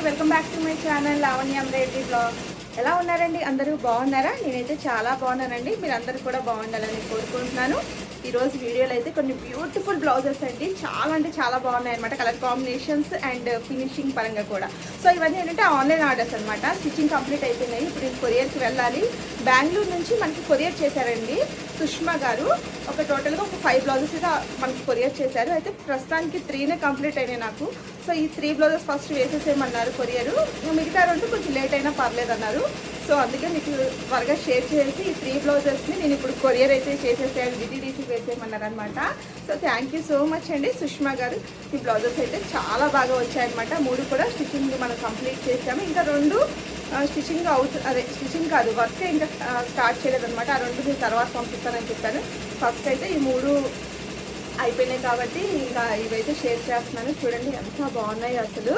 Welcome back to my channel Lavanya embroidery blog. ఎలా ఉన్నారండి? అందరూ బాగున్నారా? నేనైతే చాలా బాగున్నానండి. మీరు అందరూ కూడా బాగుండాలని కోరుకుంటున్నాను. ఈరోజు వీడియోలో అయితే కొన్ని బ్యూటిఫుల్ బ్లౌజెస్ అండి, చాలా అంటే చాలా బాగున్నాయి అనమాట. కలర్ కాంబినేషన్స్ అండ్ ఫినిషింగ్ పరంగా కూడా. సో ఇవన్నీ ఏంటంటే ఆన్లైన్ ఆర్డర్స్ అనమాట. స్టిచ్చింగ్ కంప్లీట్ అయిపోయినాయి. ఇప్పుడు నేను కొరియర్కి వెళ్ళాలి. బెంగళూరు నుంచి మనకి కొరియర్ చేశారండి సుష్మా గారు. టోటల్గా ఒక 5 బ్లౌజెస్ అయితే మనకి కొరియర్ చేశారు. అయితే ప్రస్తుతానికి 3నే కంప్లీట్ అయినాయి నాకు. సో ఈ 3 బ్లౌజెస్ ఫస్ట్ వేసేసేయమన్నారు కొరియరు. మిగతా 2 కొంచెం లేట్ అయినా పర్లేదు అన్నారు. సో అందుకే మీకు త్వరగా షేర్ చేసి ఈ 3 బ్లౌజెస్ని నేను ఇప్పుడు కొరియర్ అయితే చేసేసాను, డిటీడీసీ వేసేయమన్నారు అనమాట. So thank you so much అండి సుష్మా గారు. ఈ బ్లౌజెస్ అయితే చాలా బాగా వచ్చాయన్నమాట. 3 కూడా స్టిచ్చింగ్ మనం కంప్లీట్ చేసాము. ఇంకా 2 స్టిచ్చింగ్ స్టిచ్చింగ్ కాదు, వర్క్ ఇంకా స్టార్ట్ చేయలేదన్నమాట. ఆ 2 నేను తర్వాత పంపిస్తానని చెప్పాను. ఫస్ట్ అయితే ఈ 3 అయిపోయినాయి కాబట్టి ఇంకా ఇవైతే షేర్ చేస్తున్నాను. చూడండి ఎంత బాగున్నాయి అసలు.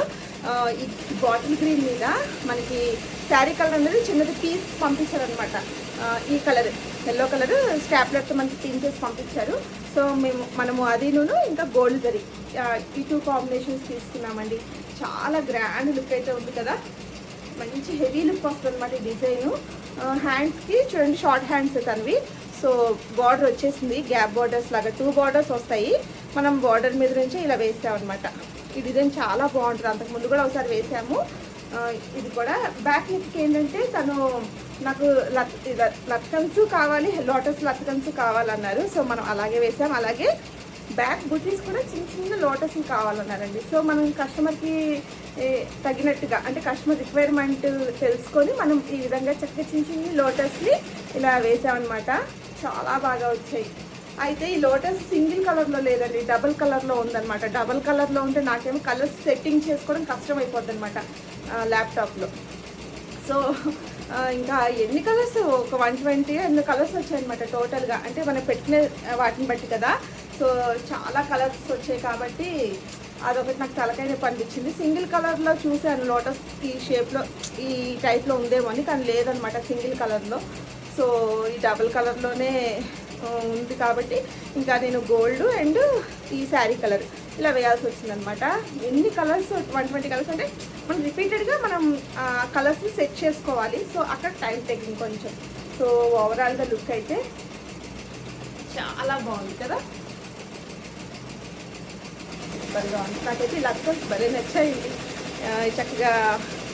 ఈ బాటిల్ గ్రీన్ మీద మనకి శారీ కలర్ అనేది చిన్నది పీస్ పంపించారనమాట. ఈ కలర్ ఎల్లో కలర్ స్టాప్లర్తో మనకి పిన్ చేసి పంపించారు. సో మనము అదిను ఇంకా గోల్డ్ జరీ ఈ 2 కాంబినేషన్స్ తీసుకున్నామండి. చాలా గ్రాండ్ లుక్ అయితే ఉంది కదా, మంచి హెవీ లుక్ వస్తుంది అనమాట ఈ డిజైను. హ్యాండ్స్కి చూడండి షార్ట్ హ్యాండ్స్ తనవి. సో బార్డర్ వచ్చేసింది, గ్యాప్ బార్డర్స్ లాగా 2 బార్డర్స్ వస్తాయి. మనం బార్డర్ మీద నుంచి ఇలా వేసామన్నమాట. ఈ డిజైన్ చాలా బాగుంటుంది. అంతకుముందు కూడా ఒకసారి వేసాము. ఇది కూడా బ్యాక్ నెక్కి ఏంటంటే తను నాకు లట్కన్స్ కావాలి, లోటస్ లట్కన్స్ కావాలన్నారు. సో మనం అలాగే వేసాం. అలాగే బ్యాక్ బుటీస్ కూడా చిన్న చిన్న లోటస్లు కావాలన్నారండి. సో మనం కస్టమర్కి తగినట్టుగా అంటే కస్టమర్ రిక్వైర్మెంట్ తెలుసుకొని మనం ఈ విధంగా చక్కగా చిన్న చిన్న లోటస్ని ఇలా వేసామన్నమాట. చాలా బాగా వచ్చాయి. అయితే ఈ లోటస్ సింగిల్ కలర్లో లేదండి, డబుల్ కలర్లో ఉందన్నమాట. డబుల్ కలర్లో ఉంటే నాకేమో కలర్స్ సెట్టింగ్ చేసుకోవడం కష్టం అయిపోద్ది అనమాట ల్యాప్టాప్లో. సో ఇంకా ఎన్ని కలర్స్, ఒక 120 ఎన్ని కలర్స్ వచ్చాయన్నమాట టోటల్గా. అంటే మనం పెట్టుకునే వాటిని బట్టి కదా. సో చాలా కలర్స్ వచ్చాయి కాబట్టి అదొకటి నాకు తలకైన పండించింది. సింగిల్ కలర్లో చూశాను లోటస్ ఈ షేప్లో ఈ టైప్లో ఉందేమో అని, కానీ లేదనమాట సింగిల్ కలర్లో. సో ఈ డబుల్ కలర్లోనే ఉంది కాబట్టి ఇంకా నేను గోల్డ్ అండ్ ఈ శారీ కలర్ ఇలా వేయాల్సి వచ్చిందనమాట. ఎన్ని కలర్స్, 120 కలర్స్ అంటే మనం రిపీటెడ్గా మనం కలర్స్ని సెట్ చేసుకోవాలి. సో అక్కడ టైం టేకింగ్ కొంచెం. సో ఓవరాల్గా లుక్ అయితే చాలా బాగుంది కదా, సూపర్గా ఉంది. నాకైతే ఈ లక్స్ భలే నచ్చాయండి. చక్కగా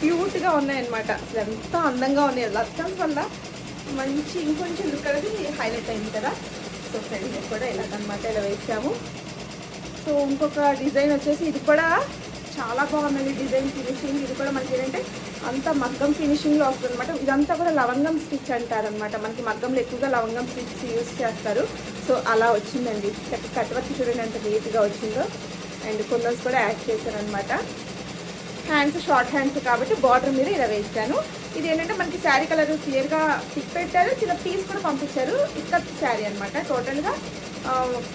క్యూట్గా ఉన్నాయన్నమాట. అసలు ఎంత అందంగా ఉన్నాయి. లక్స్ వల్ల మంచి ఇంకొంచెం లుక్ అనేది హైలైట్ అయింది కదా. సో ఫ్రెండ్స్ కూడా ఇలాగనమాట ఇలా వేసాము. సో ఇంకొక డిజైన్ వచ్చేసి ఇది కూడా చాలా బాగుందండి డిజైన్ ఫినిషింగ్. ఇది కూడా మనకి ఏంటంటే అంత మగ్గం ఫినిషింగ్లో వస్తుంది అనమాట. ఇదంతా కూడా లవంగం స్టిచ్ అంటారనమాట. మనకి మగ్గంలో ఎక్కువగా లవంగం స్టిచ్ యూజ్ చేస్తారు. సో అలా వచ్చిందండి. కట్ వర్క్ చూడండి ఎంత నీట్గా వచ్చిందో. అండ్ కుందన్స్ కూడా యాడ్ చేశారనమాట. హ్యాండ్స్ షార్ట్ హ్యాండ్స్ కాబట్టి బార్డర్ మీద ఇలా వేస్తాను. ఇది ఏంటంటే మనకి శారీ కలర్ క్లియర్గా పిక్ పెట్టారు, చిన్న పీస్ కూడా పంపించారు. ఇక్కడ శారీ అనమాట. టోటల్గా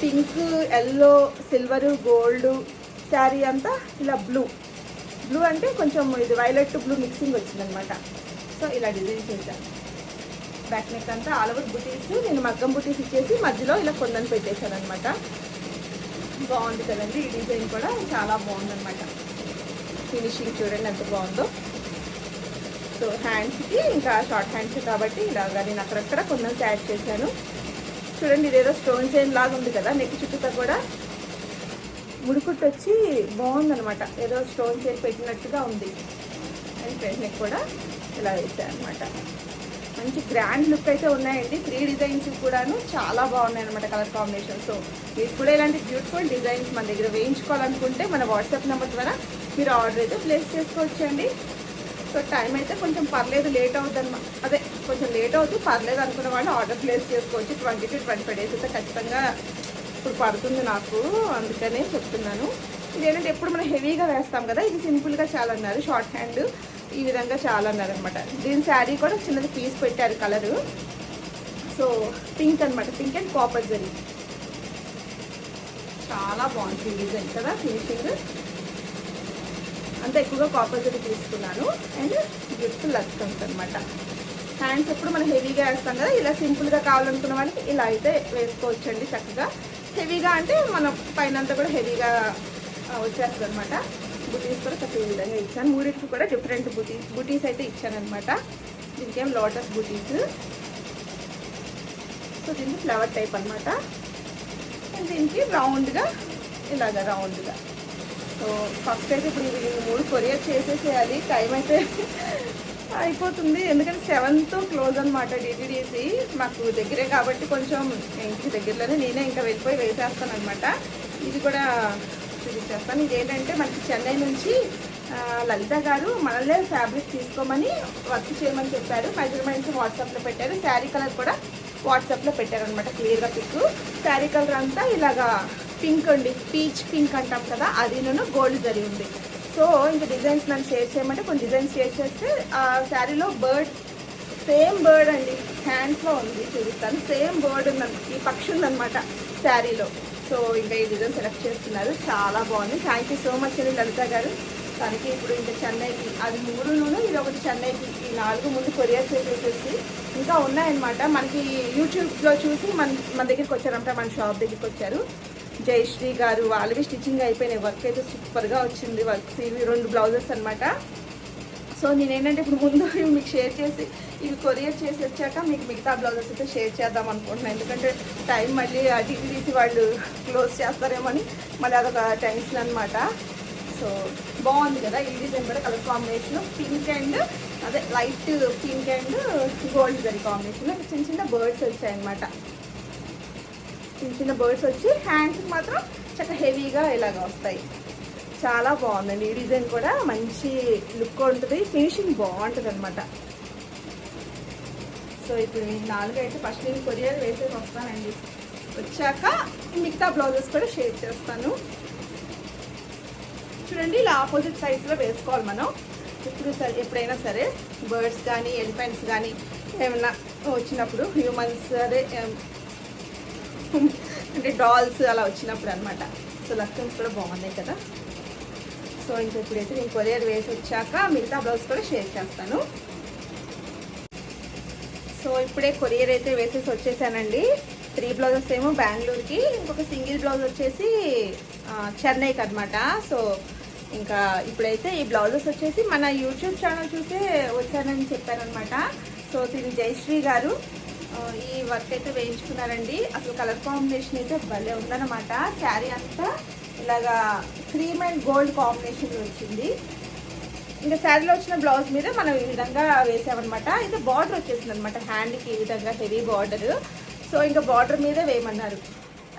pink, yellow, silver, gold sari అంతా ఇలా బ్లూ అంటే కొంచెం ఇది వైలెట్ బ్లూ మిక్సింగ్ వచ్చిందనమాట. సో ఇలా డిజైన్ చేశాను. బ్యాక్ నెక్ అంతా ఆల్ ఓవర్ బుటీస్, నేను మగ్గం బుటీస్ ఇచ్చేసి మధ్యలో ఇలా కొందని పెట్టేశాను అనమాట. బాగుంది కదండి. ఈ డిజైన్ కూడా చాలా బాగుందన్నమాట. ఫినిషింగ్ చూడండి ఎంత బాగుందో. సో హ్యాండ్స్కి ఇంకా షార్ట్ హ్యాండ్స్ కాబట్టి ఇలాగా నేను అక్కడక్కడ కొంచెం యాడ్ చేశాను. చూడండి ఇదేదో స్టోన్ చైన్ లాగా ఉంది కదా. నెక్ చుట్టూతో కూడా ముడుకుట్టు వచ్చి బాగుందనమాట. ఏదో స్టోన్ చైన్ పెట్టినట్టుగా ఉంది. అండ్ ఫ్రంట్ నెక్ కూడా ఇలా వేసాను అనమాట. మంచి గ్రాండ్ లుక్ అయితే ఉన్నాయండి. 3 డిజైన్స్ కూడాను చాలా బాగున్నాయి అనమాట కలర్ కాంబినేషన్. సో మీకు కూడా ఇలాంటి బ్యూటిఫుల్ డిజైన్స్ మన దగ్గర వేయించుకోవాలనుకుంటే మన వాట్సాప్ నెంబర్ ద్వారా మీరు ఆర్డర్ అయితే ప్లేస్ చేసుకోవచ్చండి. సో టైం అయితే కొంచెం పర్లేదు, లేట్ అవుతుంది అదే కొంచెం లేట్ అవుతుంది, పర్లేదు అనుకున్న వాళ్ళు ఆర్డర్ ప్లేస్ చేసుకోవచ్చు. 20 to 25 డేస్ అయితే ఖచ్చితంగా ఇప్పుడు పడుతుంది నాకు, అందుకనే చెప్తున్నాను. ఇదేంటంటే ఎప్పుడు మనం హెవీగా వేస్తాం కదా, ఇది సింపుల్గా చాలా అన్నారు. షార్ట్ హ్యాండ్ ఈ విధంగా చాలా అన్నారు అనమాట. దీని శారీ కూడా చిన్నది పీస్ పెట్టారు కలరు. సో పింక్ అనమాట, పింక్ అండ్ కాపర్ జరీ. చాలా బాగుంది డిజైన్ కదా. ఫినిషింగ్ అంతా ఎక్కువగా కాపర్ జరీ తీసుకున్నాను. అండ్ బ్యూటిఫుల్ లక్స్ అనమాట. హ్యాండ్స్ ఎప్పుడు మనం హెవీగా వేస్తాం కదా, ఇలా సింపుల్గా కావాలనుకున్న వాళ్ళకి ఇలా అయితే వేసుకోవచ్చండి చక్కగా. హెవీగా అంటే మనం పైన అంతా కూడా హెవీగా వచ్చేస్తుంది అనమాట. బుటీస్ కూడా చక్కగా ఈ విధంగా ఇచ్చాను. మూడింటికి కూడా డిఫరెంట్ బుటీస్ అయితే ఇచ్చాను అనమాట. దీనికి ఏం లోటస్ బుటీస్. సో దీనికి ఫ్లవర్ టైప్ అనమాట. దీనికి రౌండ్గా ఇలాగా రౌండ్గా. సో ఫస్ట్ అయితే ఇప్పుడు ఇవి 3 కొరియర్ చేసేసేయాలి. టైం అయితే అయిపోతుంది, ఎందుకంటే 7th క్లోజ్ అనమాట డిటిడిసి. మాకు దగ్గరే కాబట్టి కొంచెం ఇంటికి దగ్గరలోనే నేనే ఇంకా వెళ్ళిపోయి వేసేస్తాను అనమాట. ఇది కూడా చూపించేస్తాను. ఇదేంటంటే మనకి చెన్నై నుంచి లలిత గారు మనల్నే ఫ్యాబ్రిక్ తీసుకోమని వర్క్ చేయమని చెప్పారు. మెజర్మెంట్స్ వాట్సాప్లో పెట్టారు. శారీ కలర్ కూడా వాట్సాప్లో పెట్టారనమాట క్లియర్గా పిక్. శారీ కలర్ అంతా ఇలాగా పింక్ అండి, పీచ్ పింక్ అంటాం కదా, అది నేను గోల్డ్ జరీ ఉంది. సో ఇంకా డిజైన్స్ నన్ను షేర్ చేయమంటే కొన్ని డిజైన్స్ షేర్ చేస్తే ఆ శారీలో బర్డ్, సేమ్ బర్డ్ అండి, హ్యాండ్స్లో ఉంది, చూపిస్తాను. సేమ్ బర్డ్ ఉందని, ఈ పక్షి ఉందన్నమాట శారీలో. సో ఇంకా ఈ డిజైన్ సెలెక్ట్ చేస్తున్నారు, చాలా బాగుంది. థ్యాంక్ యూ సో మచ్ అండి లలిత గారు. తనకి ఇప్పుడు ఇంకా చెన్నైకి అది 3, ఇది ఒకటి చెన్నైకి, ఈ 4 ముందు కొరియర్ చేసేసి ఇంకా ఉన్నాయన్నమాట. మనకి యూట్యూబ్లో చూసి మన దగ్గరికి వచ్చారంట, మన షాప్ దగ్గరికి వచ్చారు. జయశ్రీ గారు వాళ్ళవి స్టిచ్చింగ్ అయిపోయినాయి. వర్క్ అయితే సూపర్గా వచ్చింది. వర్క్స్ ఇవి 2 బ్లౌజెస్ అనమాట. సో నేనేంటంటే ఇప్పుడు ముందు మీకు షేర్ చేసి ఇవి కొరియర్ చేసి వచ్చాక మీకు మిగతా బ్లౌజెస్ అయితే షేర్ చేద్దాం అనుకుంటున్నాను. ఎందుకంటే టైం మళ్ళీ డిటిడిసి వాళ్ళు క్లోజ్ చేస్తారేమో అని మళ్ళీ అదొక టెన్షన్ అనమాట. సో బాగుంది కదా ఈ డిజైన్ కూడా, కలర్ కాంబినేషన్ పింక్ అండ్ అదే light pink and gold zari combination. చిన్న చిన్న బర్డ్స్ వచ్చాయన్నమాట. చిన్న చిన్న బర్డ్స్ వచ్చి హ్యాండ్స్ మాత్రం చక్కగా హెవీగా ఇలాగ వస్తాయి. చాలా బాగుందండి ఈ డిజైన్ కూడా, మంచి లుక్ ఉంటుంది, ఫినిషింగ్ బాగుంటుంది అనమాట. సో ఇప్పుడు ఈ 4 అయితే ఫస్ట్ నేను కొరియర్ వేసేసి వస్తానండి. వచ్చాక మిగతా బ్లౌజెస్ కూడా షేర్ చేస్తాను. చూడండి ఇలా ఆపోజిట్ సైడ్స్లో వేసుకోవాలి మనం. ఎప్పుడైనా సరే బర్డ్స్ కానీ ఎలిఫెంట్స్ కానీ ఏమన్నా వచ్చినప్పుడు, హ్యూమన్స్ అదే అంటే డాల్స్ అలా వచ్చినప్పుడు అనమాట. సో లక్ష్మీస్ కూడా బాగున్నాయి కదా. సో ఇంకా ఇప్పుడైతే నేను కొరియర్ వేసి వచ్చాక మిగతా బ్లౌజ్ కూడా షేర్ చేస్తాను. సో ఇప్పుడే కొరియర్ అయితే వేసేసి వచ్చేసానండి. 3 బ్లౌజెస్ ఏమో బెంగళూరుకి, ఇంకొక సింగిల్ బ్లౌజ్ వచ్చేసి చెన్నైకి అనమాట. సో ఇంకా ఇప్పుడైతే ఈ బ్లౌజెస్ వచ్చేసి మన యూట్యూబ్ ఛానల్ చూసే వచ్చానని చెప్పారనమాట. సో దీని జయశ్రీ గారు ఈ వర్క్ అయితే వేయించుకున్నారండి. అసలు కలర్ కాంబినేషన్ అయితే భలే ఉందన్నమాట. శారీ అంతా ఇలాగా క్రీమ్ అండ్ గోల్డ్ కాంబినేషన్ వచ్చింది. ఇంకా శారీలో వచ్చిన బ్లౌజ్ మీద మనం ఈ విధంగా వేసామన్నమాట. అయితే బార్డర్ వచ్చేసింది అనమాట హ్యాండ్కి, ఈ విధంగా హెవీ బార్డర్. సో ఇంకా బార్డర్ మీద వేయమన్నారు.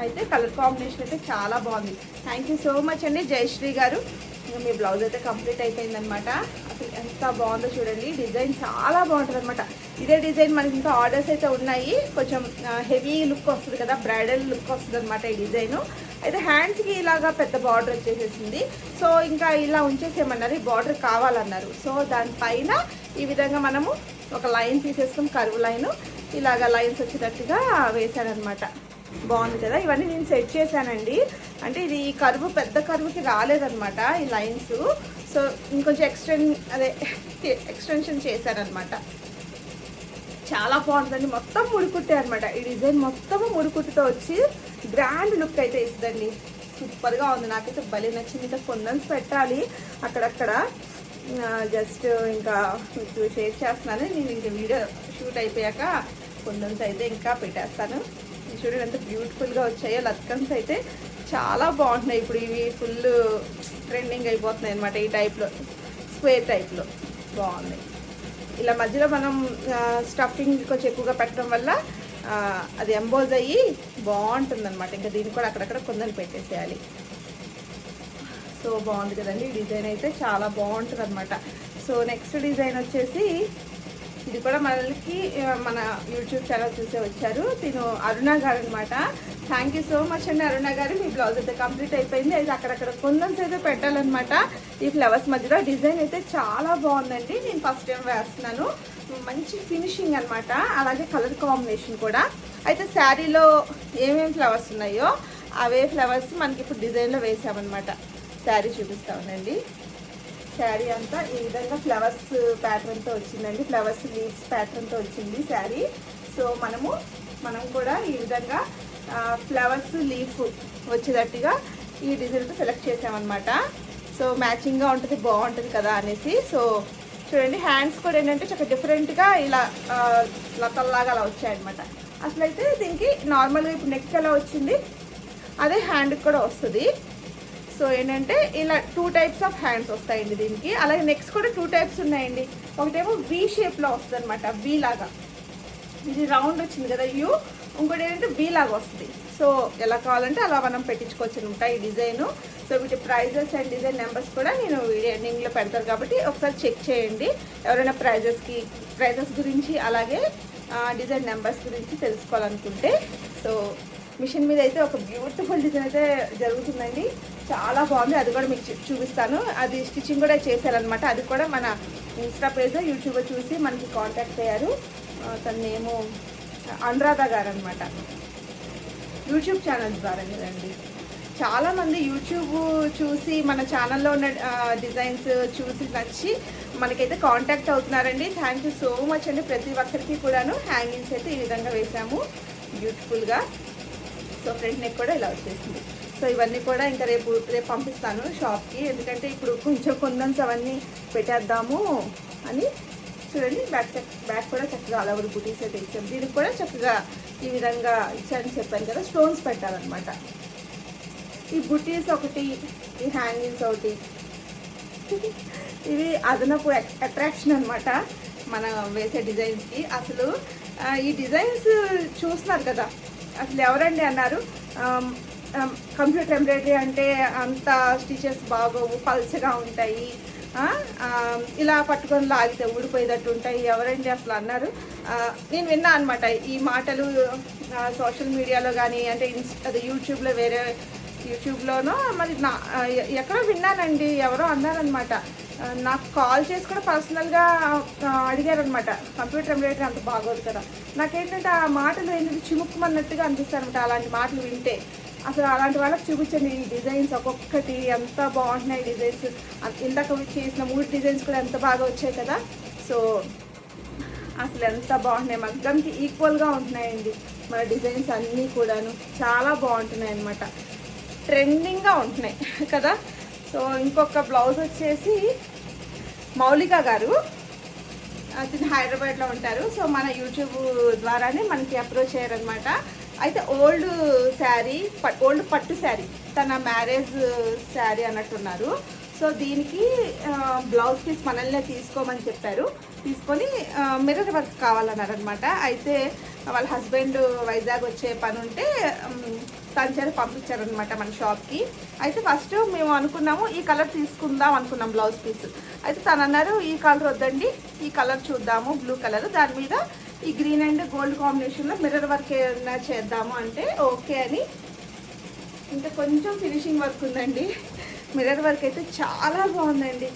అయితే కలర్ కాంబినేషన్ అయితే చాలా బాగుంది. థ్యాంక్ యూ సో మచ్ అండి జయశ్రీ గారు. ఇంకా మీ బ్లౌజ్ అయితే కంప్లీట్ అయిపోయిందనమాట. అసలు ఎంత బాగుందో చూడండి, డిజైన్ చాలా బాగుంటుంది అనమాట. ఇదే డిజైన్ మనకి ఇంకా ఆర్డర్స్ అయితే ఉన్నాయి. కొంచెం హెవీ లుక్ వస్తుంది కదా, బ్రైడల్ లుక్ వస్తుంది అనమాట ఈ డిజైన్. అయితే హ్యాండ్స్కి ఇలాగా పెద్ద బార్డర్ వచ్చేసేసింది. సో ఇంకా ఇలా ఉంచేసేయమన్నారు, ఈ బార్డర్ కావాలన్నారు. సో దానిపైన ఈ విధంగా మనము ఒక లైన్ తీసేసుకుని, కర్వ్ లైన్ ఇలాగా లైన్స్ వచ్చేటట్టుగా వేసానమాట. బాగుంది కదా. ఇవన్నీ నేను సెట్ చేశానండి. అంటే ఇది ఈ కర్వ్ పెద్ద కర్వ్కి రాలేదనమాట ఈ లైన్స్. సో ఇంకొంచెం ఎక్స్టెన్షన్ చేశారనమాట. చాలా బాగుంటుందండి. మొత్తం ముడికుట్టే అనమాట ఈ డిజైన్, మొత్తము ముడికుట్టుతో వచ్చి గ్రాండ్ లుక్ అయితే ఇస్తుందండి. సూపర్గా ఉంది, నాకైతే భలే నచ్చింది. ఇంకా కొందన్స్ పెట్టాలి అక్కడక్కడ, జస్ట్ ఇంకా మీకు షేర్ చేస్తున్నాను. నేను ఇంకా వీడియో షూట్ అయిపోయాక కొందన్స్ అయితే ఇంకా పెట్టేస్తాను. చూడండి ఎంత బ్యూటిఫుల్గా వచ్చాయో. లత్కన్స్ అయితే చాలా బాగుంటున్నాయి. ఇప్పుడు ఇవి ఫుల్ ట్రెండింగ్ అయిపోతున్నాయి అనమాట. ఈ టైప్లో స్క్వేర్ టైప్లో బాగున్నాయి. ఇలా మధ్యలో మనం స్టఫింగ్ కొంచెం ఎక్కువగా పెట్టడం వల్ల అది ఎంబోజ్ అయ్యి బాగుంటుంది అనమాట. ఇంకా దీన్ని కూడా అక్కడక్కడ కొందని పెట్టేసేయాలి. సో బాగుంది కదండి ఈ డిజైన్ అయితే, చాలా బాగుంటుంది అనమాట. సో నెక్స్ట్ డిజైన్ వచ్చేసి ఇది కూడా మనకి మన యూట్యూబ్ ఛానల్ చూసే వచ్చారు. తిను అరుణ గారు అనమాట. థ్యాంక్ యూ సో మచ్ అండి అరుణ గారు. మీ బ్లౌజ్ అయితే కంప్లీట్ అయిపోయింది. అయితే అక్కడక్కడ కొందన్స్ అయితే పెట్టాలన్నమాట. ఈ ఫ్లవర్స్ మధ్యలో డిజైన్ అయితే చాలా బాగుందండి. నేను ఫస్ట్ టైం వేస్తున్నాను. మంచి ఫినిషింగ్ అనమాట, అలాగే కలర్ కాంబినేషన్ కూడా. అయితే శారీలో ఏమేమి ఫ్లవర్స్ ఉన్నాయో అవే ఫ్లవర్స్ మనకి ఇప్పుడు డిజైన్లో వేసామన్నమాట. శారీ చూపిస్తా ఉందండి. శారీ అంతా ఈ విధంగా ఫ్లవర్స్ ప్యాటర్న్తో వచ్చిందండి. ఫ్లవర్స్ లీవ్స్ ప్యాటర్న్తో వచ్చింది శారీ. సో మనం కూడా ఈ విధంగా ఫ్లవర్స్ లీఫ్ వచ్చేటట్టుగా ఈ డిజైన్తో సెలెక్ట్ చేసామన్నమాట. సో మ్యాచింగ్గా ఉంటుంది, బాగుంటుంది కదా అనేసి. సో చూడండి హ్యాండ్స్ కూడా ఏంటంటే చాలా డిఫరెంట్గా ఇలా లతల్లాగా అలా వచ్చాయన్నమాట. అసలు అయితే దీనికి నార్మల్గా ఇప్పుడు నెక్ ఎలా వచ్చింది అదే హ్యాండ్కి కూడా వస్తుంది. సో ఏంటంటే ఇలా 2 టైప్స్ ఆఫ్ హ్యాండ్స్ వస్తాయండి దీనికి. అలాగే నెక్స్ట్ కూడా 2 టైప్స్ ఉన్నాయండి. ఒకటేమో వి షేప్లో వస్తుంది అనమాట, వి లాగా. ఇది రౌండ్ వచ్చింది కదా యూ, ఇంకోటి ఏంటంటే వి లాగా వస్తుంది. సో ఎలా కావాలంటే అలా మనం పెట్టించుకోవచ్చు అనమాట ఈ డిజైను. సో వీటి ప్రైజెస్ అండ్ డిజైన్ నెంబర్స్ కూడా నేను వీడియో ఎండింగ్లో పెడతాను కాబట్టి ఒకసారి చెక్ చేయండి. ఎవరైనా ప్రైజెస్ గురించి అలాగే డిజైన్ నెంబర్స్ గురించి తెలుసుకోవాలనుకుంటే. సో మిషన్ మీద అయితే ఒక బ్యూటిఫుల్ డిజైన్ అయితే జరుగుతుందండి, చాలా బాగుంది. అది కూడా మీకు చూపిస్తాను. అది స్టిచ్చింగ్ కూడా చేశారనమాట. అది కూడా మన ఇన్స్టా పేజ్ యూట్యూబ్లో చూసి మనకి కాంటాక్ట్ అయ్యారు. తన నేము అనురాధ గారు అనమాట. యూట్యూబ్ ఛానల్ ద్వారా కదండి. చాలామంది యూట్యూబ్ చూసి మన ఛానల్లో ఉన్న డిజైన్స్ చూసి నచ్చి మనకైతే కాంటాక్ట్ అవుతున్నారండి. థ్యాంక్ యూ సో మచ్ అండి. ప్రతి ఒక్కరికి కూడాను హ్యాంగింగ్స్ అయితే ఈ విధంగా వేసాము బ్యూటిఫుల్గా. సో ఫ్రంట్ నెక్ కూడా ఇలా వచ్చేసింది. సో ఇవన్నీ కూడా ఇంకా రేపు పంపిస్తాను షాప్కి, ఎందుకంటే ఇప్పుడు కొంచెం కొందన్స్ అవన్నీ పెట్టేద్దాము అని. చూడండి బ్యాక్ కూడా చక్కగా అలా ఒక బుటీస్ అయితే ఇచ్చాము. దీనికి కూడా చక్కగా ఈ విధంగా ఇచ్చారని చెప్పాను కదా, స్టోన్స్ పెట్టాలన్నమాట. ఈ బుటీస్ ఒకటి, ఈ హ్యాంగింగ్స్ ఒకటి, ఇవి అదనపు అట్రాక్షన్ అనమాట మనం వేసే డిజైన్స్కి. అసలు ఈ డిజైన్స్ చూస్తున్నారు కదా, అసలు ఎవరండి అన్నారు కంప్యూటర్ ఎంబ్రాయిడరీ అంటే అంత స్టిచెస్ బాగోవు, పల్చగా ఉంటాయి, ఇలా పట్టుకొని లాగితే ఊడిపోయేటట్టు ఉంటాయి, ఎవరండి అసలు అన్నారు. నేను విన్నా అనమాట ఈ మాటలు సోషల్ మీడియాలో కానీ, అంటే అది యూట్యూబ్లో, వేరే యూట్యూబ్లోనో మరి ఎక్కడో విన్నానండి. ఎవరో అన్నారనమాట, నాకు కాల్ చేసి కూడా పర్సనల్గా అడిగారనమాట, కంప్యూటర్ ఎంబ్రాయిడరీ అంత బాగోదు కదా. నాకేంటంటే ఆ మాటలు ఏంటంటే చిముక్కుమన్నట్టుగా అనిపిస్తాయి అనమాట అలాంటి మాటలు వింటే. అసలు అలాంటి వాళ్ళకి చూపించండి ఈ డిజైన్స్ ఒక్కొక్కటి ఎంత బాగుంటున్నాయి డిజైన్స్. ఇందాక చేసిన 3 డిజైన్స్ కూడా ఎంత బాగా వచ్చాయి కదా. సో అసలు ఎంత బాగుంటున్నాయి, మగ్గంకి ఈక్వల్గా ఉంటున్నాయండి మన డిజైన్స్ అన్నీ కూడాను. చాలా బాగుంటున్నాయి అన్నమాట, ట్రెండింగ్గా ఉంటున్నాయి కదా. సో ఇంకొక బ్లౌజ్ వచ్చేసి మౌలిక గారు, అది హైదరాబాద్లో ఉంటారు. సో మన యూట్యూబ్ ద్వారానే మనకి అప్రోచ్ అయ్యారనమాట. అయితే ఓల్డ్ పట్టు శారీ, తన మ్యారేజ్ శారీ అన్నట్టున్నారు. సో దీనికి బ్లౌజ్ పీస్ మనల్నే తీసుకోమని చెప్పారు. తీసుకొని మిర్రర్ వర్క్ కావాలన్నారనమాట. అయితే వాళ్ళ హస్బెండ్ వైజాగ్ వచ్చే పని ఉంటే తన చేత పంపించారనమాట మన షాప్కి. అయితే ఫస్ట్ మేము అనుకున్నాము ఈ కలర్ తీసుకుందాం అనుకున్నాం బ్లౌజ్ పీస్. అయితే తను అన్నారు ఈ కలర్ వద్దండి, ఈ కలర్ చూద్దాము, బ్లూ కలర్, దాని మీద ఈ గ్రీన్ అండ్ గోల్డ్ కాంబినేషన్లో మిర్రర్ వర్క్ ఏమైనా చేద్దాము అంటే ఓకే అని. ఇంకా కొంచెం ఫినిషింగ్ వర్క్ ఉందండి. మిర్రర్ వర్క్ అయితే చాలా బాగుందండి,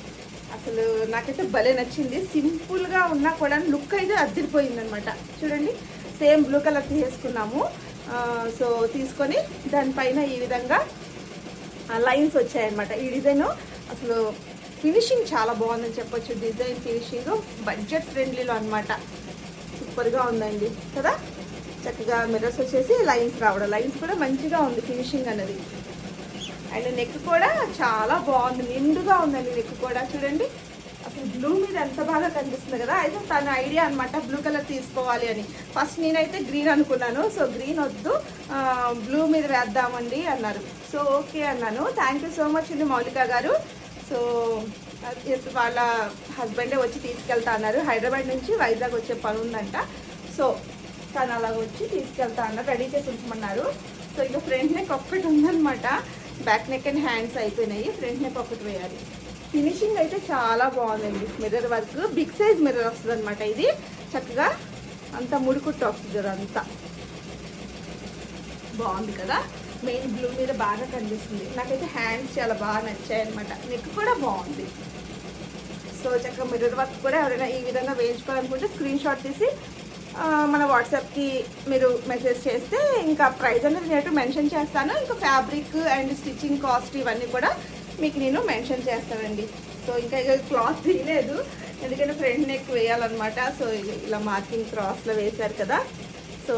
అసలు నాకైతే భలే నచ్చింది. సింపుల్గా ఉన్నా కూడా లుక్ అయితే అదిరిపోయిందనమాట. చూడండి సేమ్ బ్లూ కలర్ తీసుకున్నాము. సో తీసుకొని దానిపైన ఈ విధంగా లైన్స్ వచ్చాయన్నమాట. ఈ డిజైన్ అసలు ఫినిషింగ్ చాలా బాగుందని చెప్పొచ్చు. డిజైన్ ఫినిషింగ్ బడ్జెట్ ఫ్రెండ్లీలో అనమాట, సూపర్గా ఉందండి కదా. చక్కగా మిర్రర్స్ వచ్చేసి లైన్స్ రావడం, లైన్స్ కూడా మంచిగా ఉంది ఫినిషింగ్ అనేది. అండ్ నెక్ కూడా చాలా బాగుంది, నిండుగా ఉందండి నెక్ కూడా. చూడండి అసలు బ్లూ మీద ఎంత బాగా కనిపిస్తుంది కదా. అయితే తన ఐడియా అనమాట బ్లూ కలర్ తీసుకోవాలి అని. ఫస్ట్ నేనైతే గ్రీన్ అనుకున్నాను. సో గ్రీన్ వద్దు, బ్లూ మీద వేద్దామండి అన్నారు. సో ఓకే అన్నాను. థ్యాంక్ యూ సో మచ్ అండి మౌలిక గారు. సో వాళ్ళ హస్బెండే వచ్చి తీసుకెళ్తా అన్నారు. హైదరాబాద్ నుంచి వైజాగ్ వచ్చే పని ఉందంట. సో తను అలా వచ్చి తీసుకెళ్తా అన్నారు, రెడీ చేసి ఉంచమన్నారు. సో ఇక ఫ్రంట్ నెక్ ఒక్కటి ఉందనమాట, బ్యాక్ నెక్ అండ్ హ్యాండ్స్ అయిపోయినాయి, ఫ్రంట్ నెక్ ఒకటి వేయాలి. ఫినిషింగ్ అయితే చాలా బాగుందండి. Mirror work big size mirror వస్తుంది అనమాట. ఇది చక్కగా అంతా ముడికుట్టు వస్తుంది, అంతా బాగుంది కదా. మెయిన్ బ్లూ మీద బాగా కనిపిస్తుంది. నాకైతే హ్యాండ్స్ చాలా బాగా నచ్చాయి అనమాట. నెక్ కూడా బాగుంది. సో చక్కగా మిర్రర్ వర్క్ కూడా ఎవరైనా ఈ విధంగా వేయించుకోవాలనుకుంటే స్క్రీన్ షాట్ తీసి మన వాట్సాప్కి మీరు మెసేజ్ చేస్తే ఇంకా ప్రైస్ అనేది నేను మెన్షన్ చేస్తాను. ఇంకా ఫ్యాబ్రిక్ అండ్ స్టిచ్చింగ్ కాస్ట్ ఇవన్నీ కూడా మీకు నేను మెన్షన్ చేస్తానండి. సో ఇంకా క్లాత్ తీయలేదు, ఎందుకంటే ఫ్రంట్ నెక్ వేయాలన్నమాట. సో ఇలా మార్కింగ్ క్రాస్లో వేశారు కదా. సో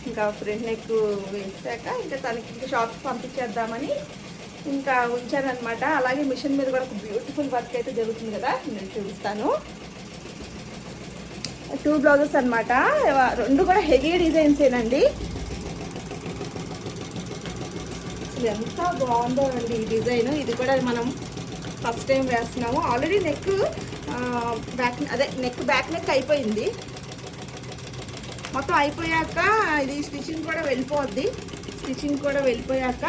ఇంకా ఫ్రంట్ నెక్ వేసాక ఇంకా తనకి ఇంకా షాప్కి పంపించేద్దామని ఇంకా ఉంచానమాట. అలాగే మిషన్ మీద కూడా ఒక బ్యూటిఫుల్ వర్క్ అయితే జరుగుతుంది కదా, నేను చూపిస్తాను. 2 బ్లౌజెస్ అనమాట, 2 కూడా హెవీ డిజైన్సేనండి. ఎంత బాగుందో అండి ఈ డిజైన్. ఇది కూడా మనం ఫస్ట్ టైం వేస్తున్నాము. ఆల్రెడీ నెక్ బ్యాక్ నెక్ అయిపోయింది. మొత్తం అయిపోయాక ఇది స్టిచ్చింగ్ కూడా వెళ్ళిపోద్ది. స్టిచ్చింగ్ కూడా వెళ్ళిపోయాక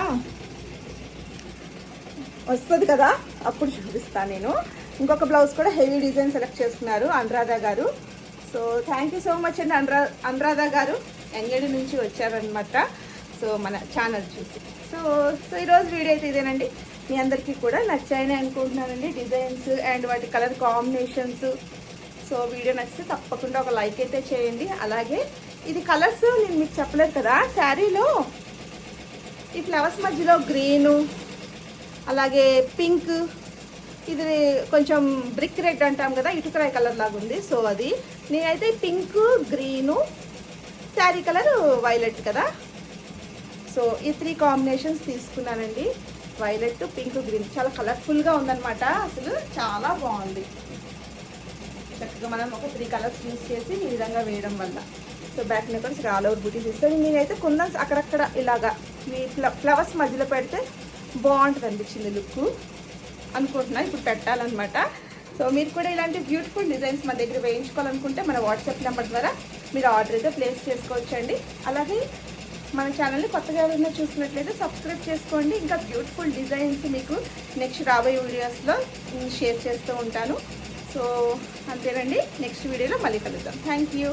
వస్తుంది కదా, అప్పుడు చూపిస్తాను నేను. ఇంకొక బ్లౌజ్ కూడా హెవీ డిజైన్ సెలెక్ట్ చేసుకున్నారు అనురాధ గారు. So thank you so much అండి అనురాధ గారు. ఎంగేడి నుంచి వచ్చారనమాట. సో మన ఛానల్ చూసి. సో ఈరోజు వీడియో అయితే ఇదేనండి. మీ అందరికీ కూడా నచ్చాయని అనుకుంటున్నానండి డిజైన్స్ అండ్ వాటి కలర్ కాంబినేషన్స్. సో వీడియో నచ్చితే తప్పకుండా ఒక లైక్ అయితే చేయండి. అలాగే ఇది కలర్స్ నేను మీకు చెప్పలేదు కదా, శారీలో ఈ ఫ్లవర్స్ మధ్యలో గ్రీను, అలాగే పింక్, ఇది కొంచెం బ్రిక్ రెడ్ అంటాం కదా, ఇటుకరాయి కలర్ లాగా ఉంది. సో అది నేనైతే pink, green, sari colour violet కదా. సో ఈ 3 కాంబినేషన్స్ తీసుకున్నానండి. Violet, pink, green. చాలా కలర్ఫుల్గా ఉందన్నమాట. అసలు చాలా బాగుంది. చక్కగా మనం ఒక 3 కలర్స్ యూజ్ చేసి ఈ విధంగా వేయడం వల్ల. సో బ్యాక్ నెక్ కూడా ఆల్ ఓవర్ బూటీస్ ఇస్తాను. నేనైతే కుందన్స్ అక్కడక్కడ ఇలాగా మీ ఫ్లవర్స్ మధ్యలో పెడితే బాగుంటుంది అనిపించింది లుక్ అనుకుంటున్నా. ఇప్పుడు పెట్టాలన్నమాట. సో మీరు కూడా ఇలాంటి బ్యూటిఫుల్ డిజైన్స్ మన దగ్గర వేయించుకోవాలనుకుంటే మన వాట్సాప్ నెంబర్ ద్వారా మీరు ఆర్డర్ అయితే ప్లేస్ చేసుకోవచ్చండి. అలాగే మన ఛానల్ని కొత్తగా ఎవరైనా చూసినట్లయితే సబ్స్క్రైబ్ చేసుకోండి. ఇంకా బ్యూటిఫుల్ డిజైన్స్ మీకు నెక్స్ట్ రాబోయే వీడియోస్లో షేర్ చేస్తూ ఉంటాను. సో అంతేనండి, నెక్స్ట్ వీడియోలో మళ్ళీ కలుద్దాం. Thank you.